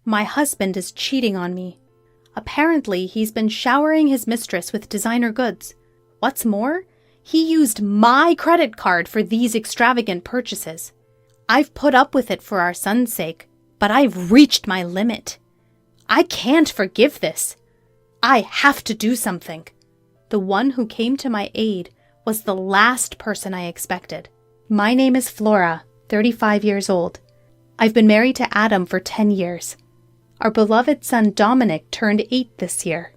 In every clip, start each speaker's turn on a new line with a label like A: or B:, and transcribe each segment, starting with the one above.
A: My husband is cheating on me. Apparently, he's been showering his mistress with designer goods. What's more, he used my credit card for these extravagant purchases. I've put up with it for our son's sake, but I've reached my limit. I can't forgive this. I have to do something. The one who came to my aid was the last person I expected. My name is Flora, 35 years old. I've been married to Adam for 10 years. Our beloved son Dominic turned 8 this year.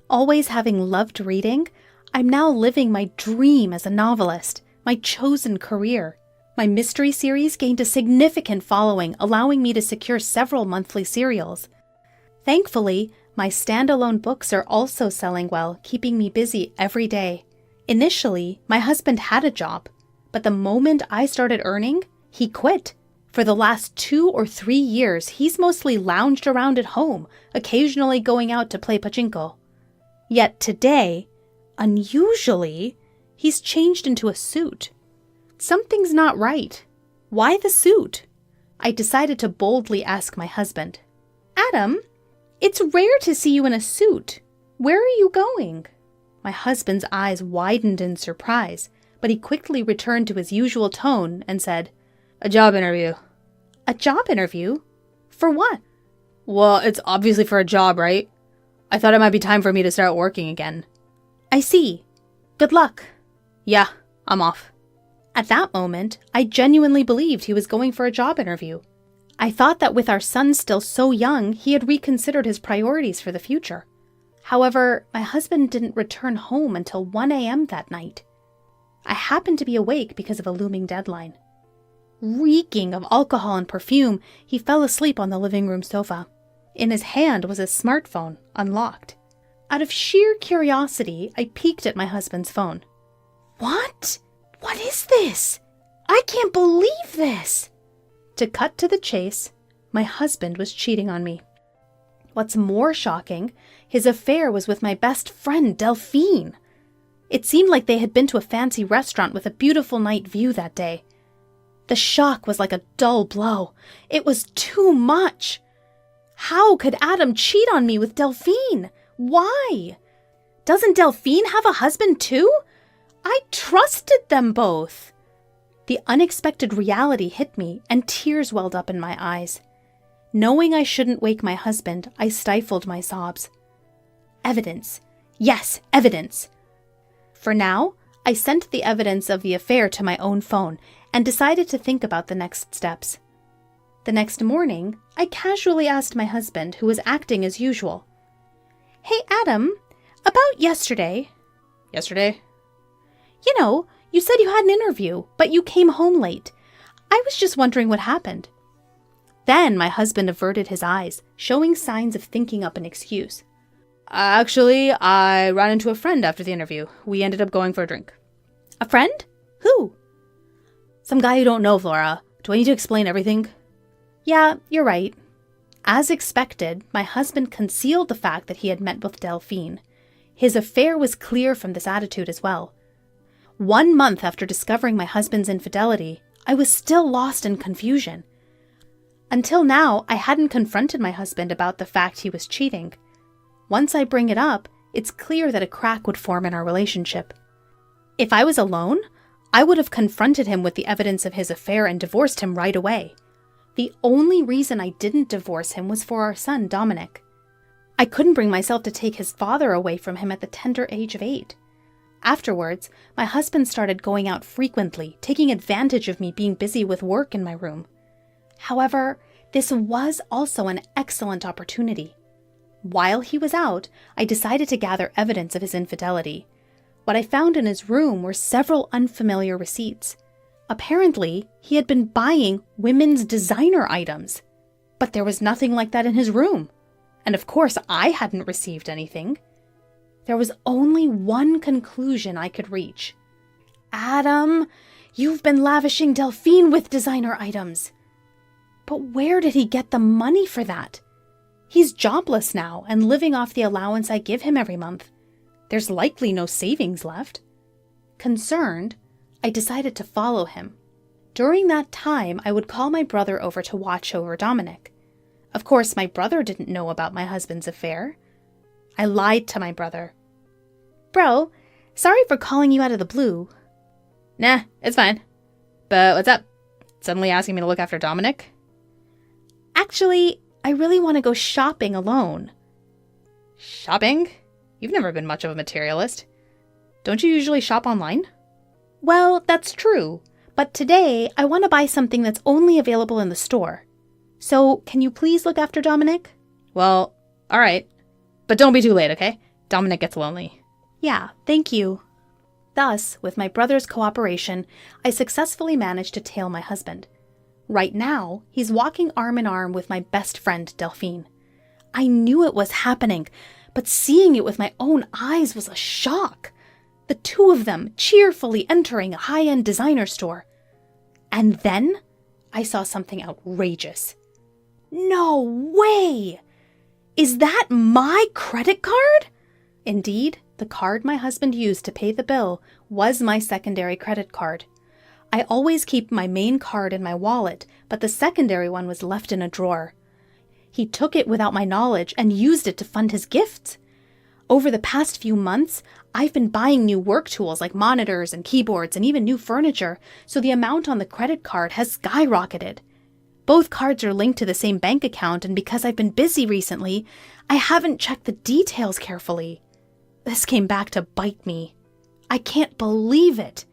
A: Always having loved reading, I'm now living my dream as a novelist, my chosen career. My mystery series gained a significant following, allowing me to secure several monthly serials. Thankfully, my standalone books are also selling well, keeping me busy every day. Initially, my husband had a job, but the moment I started earning, he quit. For the last 2 or 3 years, he's mostly lounged around at home, occasionally going out to play pachinko. Yet today, unusually, he's changed into a suit. Something's not right. Why the suit? I decided to boldly ask my husband. Adam, it's rare to see you in a suit. Where are you going? My husband's eyes widened in surprise, but he quickly returned to his usual tone and said, A job interview. A job interview? For what? Well, it's obviously for a job, right? I thought it might be time for me to start working again. I see. Good luck. Yeah, I'm off. At that moment, I genuinely believed he was going for a job interview. I thought that with our son still so young, he had reconsidered his priorities for the future. However, my husband didn't return home until 1 a.m. that night. I happened to be awake because of a looming deadline. Reeking of alcohol and perfume, he fell asleep on the living room sofa. In his hand was his smartphone, unlocked. Out of sheer curiosity, I peeked at my husband's phone. What? What is this? I can't believe this! To cut to the chase, my husband was cheating on me. What's more shocking, his affair was with my best friend, Delphine. It seemed like they had been to a fancy restaurant with a beautiful night view that day. The shock was like a dull blow. It was too much. How could Adam cheat on me with Delphine? Why? Doesn't Delphine have a husband too? I trusted them both. The unexpected reality hit me, and tears welled up in my eyes. Knowing I shouldn't wake my husband, I stifled my sobs. Evidence. Yes, evidence. For now, I sent the evidence of the affair to my own phone and decided to think about the next steps. The next morning, I casually asked my husband, who was acting as usual. Hey, Adam, about yesterday. Yesterday? You know, you said you had an interview, but you came home late. I was just wondering what happened. Then my husband averted his eyes, showing signs of thinking up an excuse. Actually, I ran into a friend after the interview. We ended up going for a drink. A friend? Who? Some guy you don't know, Flora. Do I need to explain everything? Yeah, you're right. As expected, my husband concealed the fact that he had met with Delphine. His affair was clear from this attitude as well. 1 month after discovering my husband's infidelity, I was still lost in confusion. Until now, I hadn't confronted my husband about the fact he was cheating. Once I bring it up, it's clear that a crack would form in our relationship. If I was alone, I would have confronted him with the evidence of his affair and divorced him right away. The only reason I didn't divorce him was for our son, Dominic. I couldn't bring myself to take his father away from him at the tender age of 8. Afterwards, my husband started going out frequently, taking advantage of me being busy with work in my room. However, this was also an excellent opportunity. While he was out, I decided to gather evidence of his infidelity. What I found in his room were several unfamiliar receipts. Apparently, he had been buying women's designer items. But there was nothing like that in his room. And of course, I hadn't received anything. There was only one conclusion I could reach. Adam, you've been lavishing Delphine with designer items. But where did he get the money for that? He's jobless now and living off the allowance I give him every month. There's likely no savings left. Concerned, I decided to follow him. During that time, I would call my brother over to watch over Dominic. Of course, my brother didn't know about my husband's affair. I lied to my brother. Bro, sorry for calling you out of the blue.
B: Nah, it's fine. But what's up? Suddenly asking me to look after Dominic?
A: Actually, I really want to go shopping alone.
B: Shopping? You've never been much of a materialist. Don't you usually shop online?
A: Well, that's true. But today, I want to buy something that's only available in the store. So, can you please look after Dominic?
B: Well, alright. But don't be too late, okay? Dominic gets lonely.
A: Yeah, thank you. Thus, with my brother's cooperation, I successfully managed to tail my husband. Right now, he's walking arm in arm with my best friend, Delphine. I knew it was happening, but seeing it with my own eyes was a shock. The two of them cheerfully entering a high-end designer store. And then, I saw something outrageous. No way! Is that my credit card? Indeed, the card my husband used to pay the bill was my secondary credit card. I always keep my main card in my wallet, but the secondary one was left in a drawer. He took it without my knowledge and used it to fund his gifts. Over the past few months, I've been buying new work tools like monitors and keyboards and even new furniture, so the amount on the credit card has skyrocketed. Both cards are linked to the same bank account, and because I've been busy recently, I haven't checked the details carefully. This came back to bite me. I can't believe it.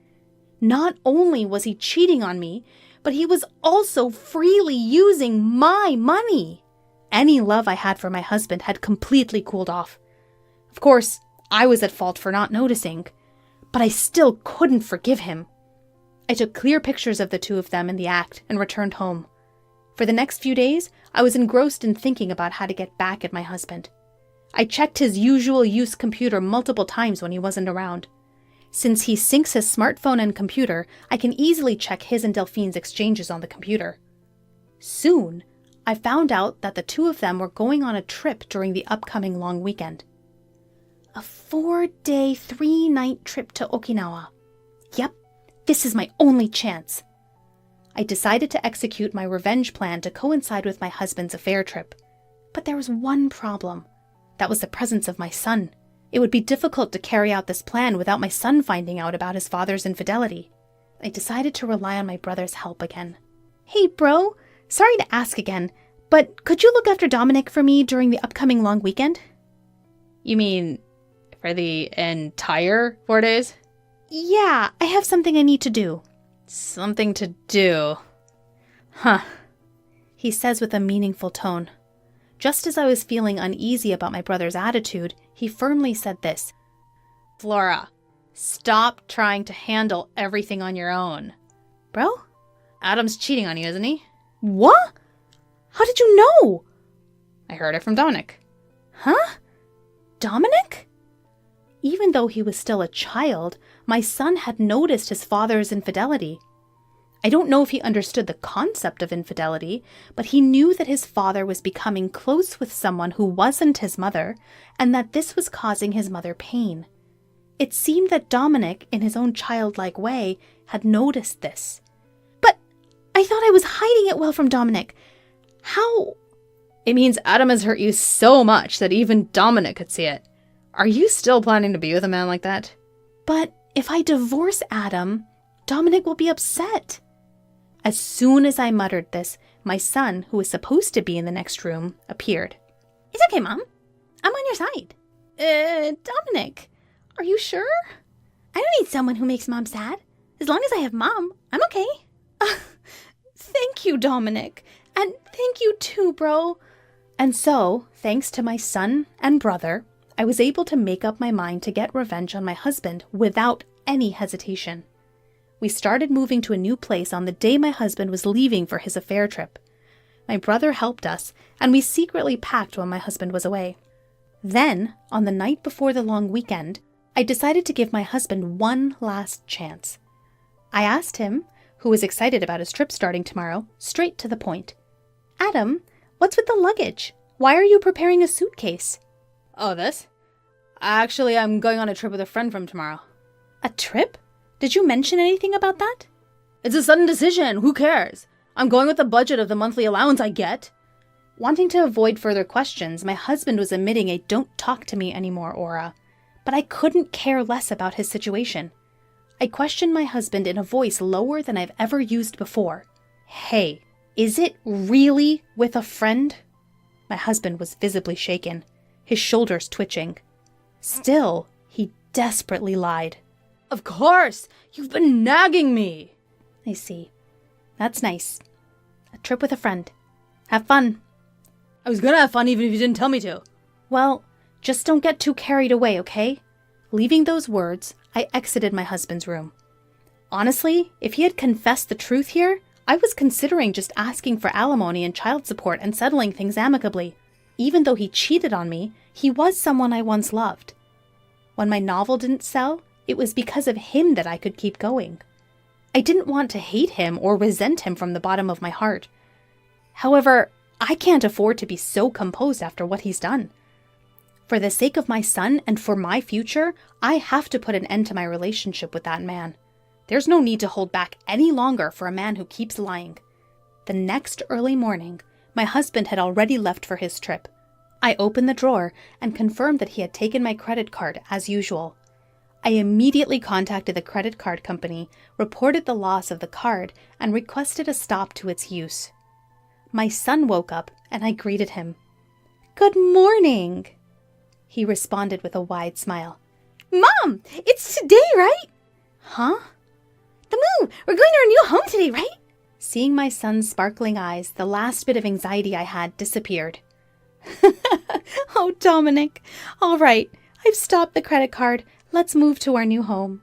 A: Not only was he cheating on me, but he was also freely using my money. Any love I had for my husband had completely cooled off. Of course, I was at fault for not noticing, but I still couldn't forgive him. I took clear pictures of the two of them in the act and returned home. For the next few days, I was engrossed in thinking about how to get back at my husband. I checked his usual use computer multiple times when he wasn't around. Since he syncs his smartphone and computer, I can easily check his and Delphine's exchanges on the computer. Soon, I found out that the two of them were going on a trip during the upcoming long weekend. A 4-day, 3-night trip to Okinawa. Yep, this is my only chance. I decided to execute my revenge plan to coincide with my husband's affair trip. But there was one problem. That was the presence of my son. It would be difficult to carry out this plan without my son finding out about his father's infidelity. I decided to rely on my brother's help again. Hey, bro, sorry to ask again, but could you look after Dominic for me during the upcoming long weekend?
B: You mean for the entire 4 days?
A: Yeah, I have something I need to do.
B: Something to do. Huh.
A: He says with a meaningful tone. Just as I was feeling uneasy about my brother's attitude, he firmly said this.
B: Flora, stop trying to handle everything on your own.
A: Bro?
B: Adam's cheating on you, isn't he?
A: What? How did you know?
B: I heard it from Dominic.
A: Huh? Dominic? Even though he was still a child, my son had noticed his father's infidelity. I don't know if he understood the concept of infidelity, but he knew that his father was becoming close with someone who wasn't his mother, and that this was causing his mother pain. It seemed that Dominic, in his own childlike way, had noticed this. But I thought I was hiding it well from Dominic. How?
B: It means Adam has hurt you so much that even Dominic could see it. Are you still planning to be with a man like that?
A: But if I divorce Adam, Dominic will be upset. As soon as I muttered this, my son, who was supposed to be in the next room, appeared. It's okay, Mom. I'm on your side. Dominic, are you sure? I don't need someone who makes Mom sad. As long as I have Mom, I'm okay. Thank you, Dominic. And thank you too, bro. And so, thanks to my son and brother, I was able to make up my mind to get revenge on my husband without any hesitation. We started moving to a new place on the day my husband was leaving for his affair trip. My brother helped us, and we secretly packed when my husband was away. Then, on the night before the long weekend, I decided to give my husband one last chance. I asked him, who was excited about his trip starting tomorrow, straight to the point. Adam, what's with the luggage? Why are you preparing a suitcase?
B: Oh, this? Actually, I'm going on a trip with a friend from tomorrow.
A: A trip? Did you mention anything about that?
B: It's a sudden decision. Who cares? I'm going with the budget of the monthly allowance I get.
A: Wanting to avoid further questions, my husband was emitting a "don't talk to me anymore" aura. But I couldn't care less about his situation. I questioned my husband in a voice lower than I've ever used before. "Hey, is it really with a friend?" My husband was visibly shaken, his shoulders twitching. Still, he desperately lied.
B: Of course! You've been nagging me!
A: I see. That's nice. A trip with a friend. Have fun.
B: I was gonna have fun even if you didn't tell me to.
A: Well, just don't get too carried away, okay? Leaving those words, I exited my husband's room. Honestly, if he had confessed the truth here, I was considering just asking for alimony and child support and settling things amicably. Even though he cheated on me, he was someone I once loved. When my novel didn't sell, it was because of him that I could keep going. I didn't want to hate him or resent him from the bottom of my heart. However, I can't afford to be so composed after what he's done. For the sake of my son and for my future, I have to put an end to my relationship with that man. There's no need to hold back any longer for a man who keeps lying. The next early morning, my husband had already left for his trip. I opened the drawer and confirmed that he had taken my credit card as usual. I immediately contacted the credit card company, reported the loss of the card, and requested a stop to its use. My son woke up and I greeted him. "Good morning," he responded with a wide smile. "Mom, it's today, right?" "Huh?" "The move! We're going to our new home today, right?" Seeing my son's sparkling eyes, the last bit of anxiety I had disappeared. "Oh, Dominic. All right, I've stopped the credit card. Let's move to our new home."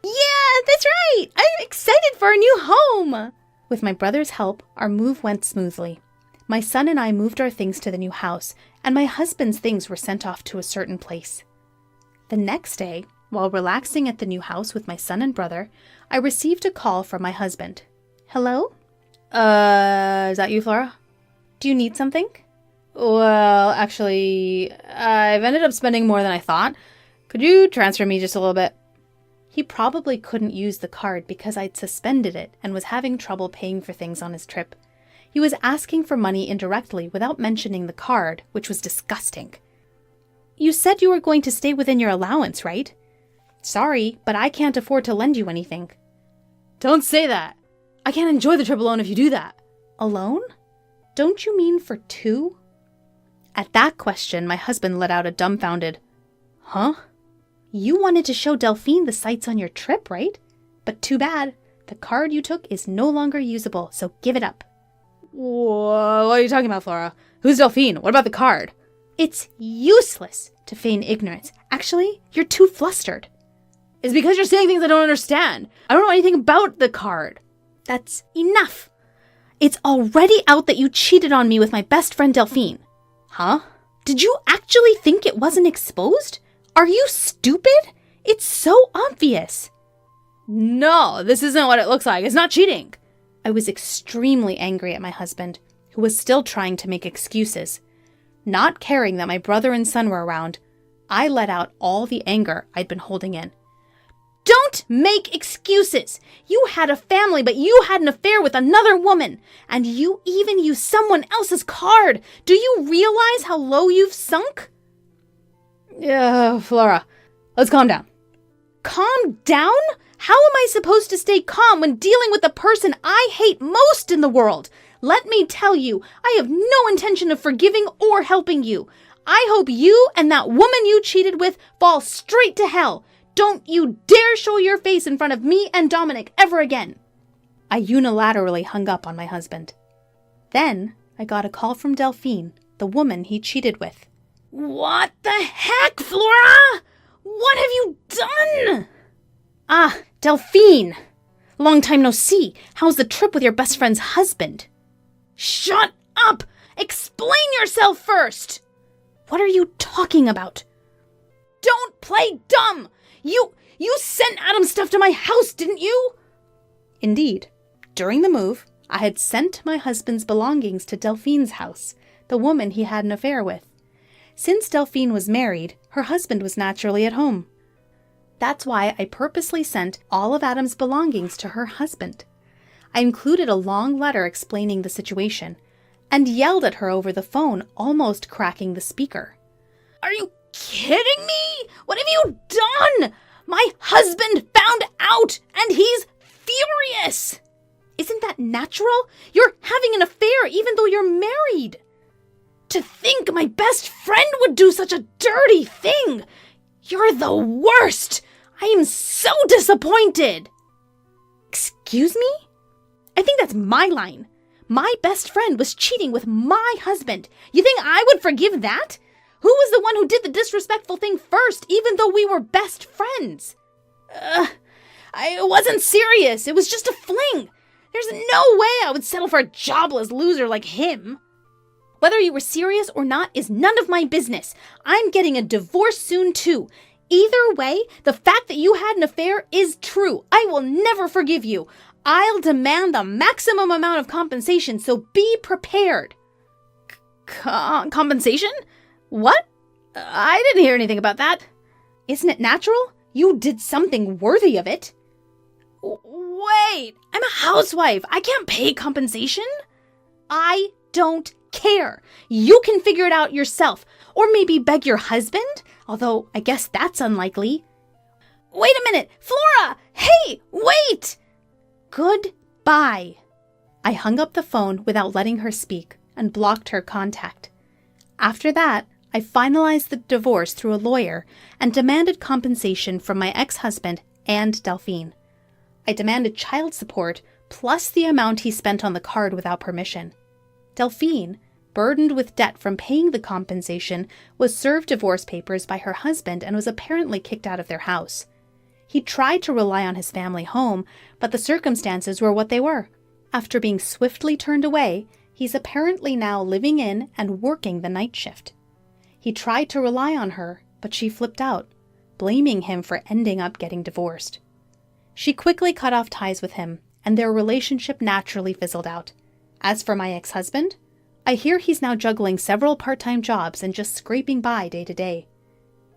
A: "Yeah, that's right! I'm excited for our new home!" With my brother's help, our move went smoothly. My son and I moved our things to the new house, and my husband's things were sent off to a certain place. The next day, while relaxing at the new house with my son and brother, I received a call from my husband. "Hello?
B: Is that you, Flora?
A: Do you need something?"
B: Well, actually, I've ended up spending more than I thought. Could you transfer me just a little bit?
A: He probably couldn't use the card because I'd suspended it and was having trouble paying for things on his trip. He was asking for money indirectly without mentioning the card, which was disgusting. "You said you were going to stay within your allowance, right?" "Sorry, but I can't afford to lend you anything."
B: Don't say that. I can't enjoy the trip alone if you do that.
A: "Alone? Don't you mean for two?" At that question, my husband let out a dumbfounded, "Huh?" "You wanted to show Delphine the sights on your trip, right? But too bad. The card you took is no longer usable, so give it up."
B: Whoa, what are you talking about, Flora? Who's Delphine? What about the card?
A: "It's useless to feign ignorance. Actually, you're too flustered."
B: It's because you're saying things I don't understand. I don't know anything about the card.
A: "That's enough. It's already out that you cheated on me with my best friend Delphine." "Huh? Did you actually think it wasn't exposed? Are you stupid? It's so obvious."
B: No, this isn't what it looks like. It's not cheating.
A: I was extremely angry at my husband, who was still trying to make excuses. Not caring that my brother and son were around, I let out all the anger I'd been holding in. "Don't make excuses! You had a family, but you had an affair with another woman, and you even used someone else's card. Do you realize how low you've sunk?"
B: Yeah, Flora, let's calm down.
A: Calm down? How am I supposed to stay calm when dealing with the person I hate most in the world? Let me tell you, I have no intention of forgiving or helping you. I hope you and that woman you cheated with fall straight to hell. Don't you dare show your face in front of me and Dominic ever again." I unilaterally hung up on my husband. Then I got a call from Delphine, the woman he cheated with. "What the heck, Flora? What have you done?" "Ah, Delphine. Long time no see. How's the trip with your best friend's husband?" "Shut up! Explain yourself first!" "What are you talking about?" "Don't play dumb! You sent Adam's stuff to my house, didn't you?" Indeed. During the move, I had sent my husband's belongings to Delphine's house, the woman he had an affair with. Since Delphine was married, her husband was naturally at home. That's why I purposely sent all of Adam's belongings to her husband. I included a long letter explaining the situation. and yelled at her over the phone, almost cracking the speaker.
B: Are you kidding me? What have you done? My husband found out, and he's furious.
A: Isn't that natural? You're having an affair even though you're married.
B: To think my best friend would do such a dirty thing. You're the worst. I am so disappointed.
A: Excuse me? I think that's my line. My best friend was cheating with my husband. You think I would forgive that? Who was the one who did the disrespectful thing first, even though we were best friends?
B: I wasn't serious. It was just a fling. There's no way I would settle for a jobless loser like him.
A: Whether you were serious or not is none of my business. I'm getting a divorce soon too. Either way, the fact that you had an affair is true. I will never forgive you. I'll demand the maximum amount of compensation, so be prepared.
B: Compensation? What? I didn't hear anything about that.
A: Isn't it natural? You did something worthy of it.
B: Wait, I'm a housewife. I can't pay compensation.
A: I don't care. You can figure it out yourself. Or maybe beg your husband, although I guess that's unlikely.
B: Wait a minute, Flora! Hey, wait!
A: Goodbye. I hung up the phone without letting her speak and blocked her contact. After that, I finalized the divorce through a lawyer and demanded compensation from my ex-husband and Delphine. I demanded child support plus the amount he spent on the card without permission. Delphine, burdened with debt from paying the compensation, was served divorce papers by her husband and was apparently kicked out of their house. He tried to rely on his family home, but the circumstances were what they were. After being swiftly turned away, he's apparently now living in and working the night shift. He tried to rely on her, but she flipped out, blaming him for ending up getting divorced. She quickly cut off ties with him, and their relationship naturally fizzled out. As for my ex-husband, I hear he's now juggling several part-time jobs and just scraping by day to day.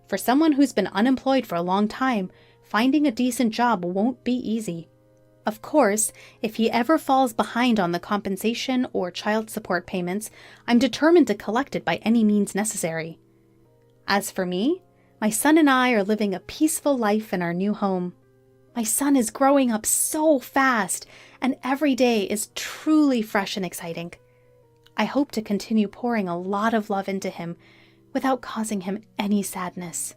A: For someone who's been unemployed for a long time, finding a decent job won't be easy. Of course, if he ever falls behind on the compensation or child support payments, I'm determined to collect it by any means necessary. As for me, my son and I are living a peaceful life in our new home. My son is growing up so fast, and every day is truly fresh and exciting. I hope to continue pouring a lot of love into him without causing him any sadness.